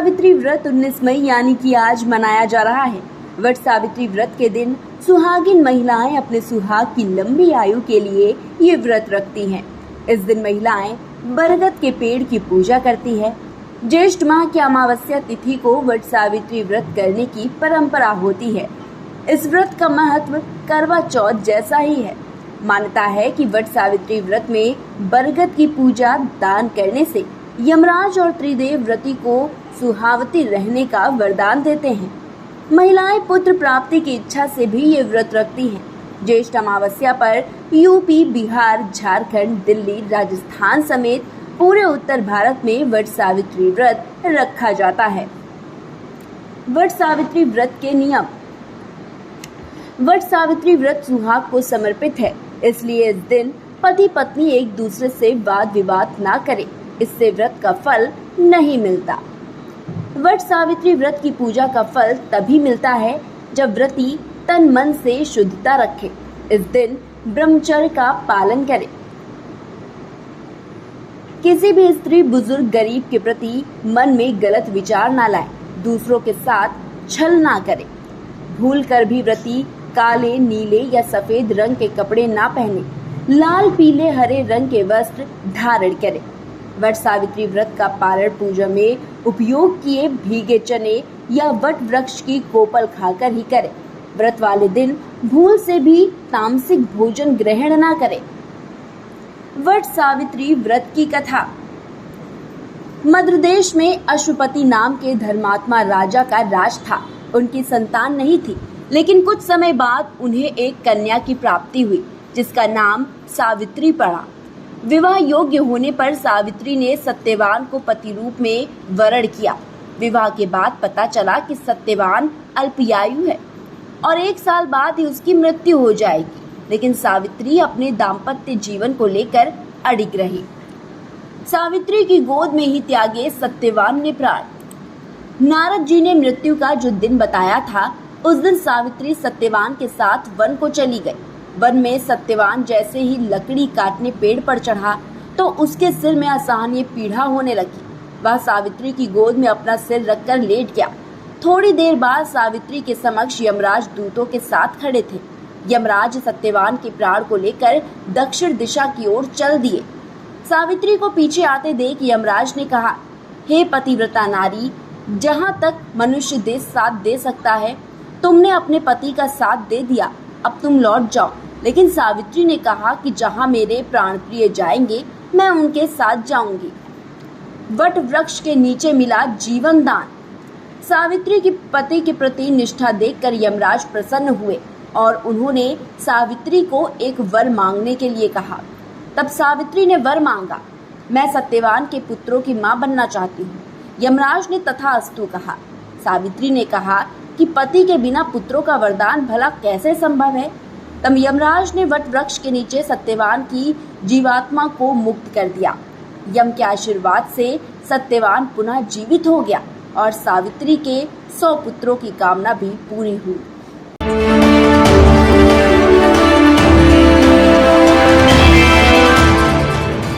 सावित्री व्रत 19 मई यानी कि आज मनाया जा रहा है। वट सावित्री व्रत के दिन सुहागिन महिलाएं अपने सुहाग की लंबी आयु के लिए ये व्रत रखती हैं। इस दिन महिलाएं बरगद के पेड़ की पूजा करती है। ज्येष्ठ माह की अमावस्या तिथि को वट सावित्री व्रत करने की परंपरा होती है। इस व्रत का महत्व करवा चौथ जैसा ही है। मान्यता है कि वट सावित्री व्रत में बरगद की पूजा दान करने से यमराज और त्रिदेव व्रती को सुहावती रहने का वरदान देते हैं। महिलाएं पुत्र प्राप्ति की इच्छा से भी ये व्रत रखती हैं। ज्येष्ठ अमावस्या पर यूपी, बिहार, झारखंड, दिल्ली, राजस्थान समेत पूरे उत्तर भारत में वट सावित्री व्रत रखा जाता है। वट सावित्री व्रत के नियम। वट सावित्री व्रत सुहाग को समर्पित है, इसलिए इस दिन पति पत्नी एक दूसरे से वाद विवाद ना करें, इससे व्रत का फल नहीं मिलता। वट सावित्री व्रत की पूजा का फल तभी मिलता है जब व्रती तन मन से शुद्धता रखे। इस दिन ब्रह्मचर्य का पालन करे। किसी भी स्त्री, बुजुर्ग, गरीब के प्रति मन में गलत विचार ना लाए, दूसरों के साथ छल ना करे। भूल कर भी व्रती काले, नीले या सफेद रंग के कपड़े ना पहने, लाल, पीले, हरे रंग के वस्त्र धारण करे। वट सावित्री व्रत का पारण पूजा में उपयोग किए भीगे चने या वट वृक्ष की कोपल खाकर ही करें। व्रत वाले दिन भूल से भी तामसिक भोजन ग्रहण ना करें। वट सावित्री व्रत की कथा। मध्य देश में अश्वपति नाम के धर्मात्मा राजा का राज था। उनकी संतान नहीं थी, लेकिन कुछ समय बाद उन्हें एक कन्या की प्राप्ति हुई, जिसका नाम सावित्री पड़ा। विवाह योग्य होने पर सावित्री ने सत्यवान को पति रूप में वरण किया। विवाह के बाद पता चला कि सत्यवान अल्पयायु है और 1 साल बाद ही उसकी मृत्यु हो जाएगी, लेकिन सावित्री अपने दाम्पत्य जीवन को लेकर अडिग रही। सावित्री की गोद में ही त्यागे सत्यवान ने प्राण। नारद जी ने मृत्यु का जो दिन बताया था, उस दिन सावित्री सत्यवान के साथ वन को चली गई। वन में सत्यवान जैसे ही लकड़ी काटने पेड़ पर चढ़ा तो उसके सिर में असहनीय पीड़ा होने लगी। वह सावित्री की गोद में अपना सिर रखकर लेट गया। थोड़ी देर बाद सावित्री के समक्ष यमराज दूतों के साथ खड़े थे। यमराज सत्यवान के प्राण को लेकर दक्षिण दिशा की ओर चल दिए। सावित्री को पीछे आते देख यमराज ने कहा, हे पतिव्रता नारी, जहाँ तक मनुष्य देह साथ दे सकता है, तुमने अपने पति का साथ दे दिया, अब तुम लौट जाओ। लेकिन सावित्री ने कहा कि जहाँ मेरे प्राण प्रिय जाएंगे, मैं उनके साथ जाऊंगी। वट वृक्ष के नीचे मिला जीवन दान। सावित्री की पति के प्रति निष्ठा देखकर यमराज प्रसन्न हुए और उन्होंने सावित्री को एक वर मांगने के लिए कहा। तब सावित्री ने वर मांगा, मैं सत्यवान के पुत्रों की मां बनना चाहती हूँ। यमराज ने तथास्तु कहा। सावित्री ने कहा कि पति के बिना पुत्रों का वरदान भला कैसे संभव है। तब यमराज ने वट वृक्ष के नीचे सत्यवान की जीवात्मा को मुक्त कर दिया। यम के आशीर्वाद से सत्यवान पुनः जीवित हो गया और सावित्री के 100 पुत्रों की कामना भी पूरी हुई।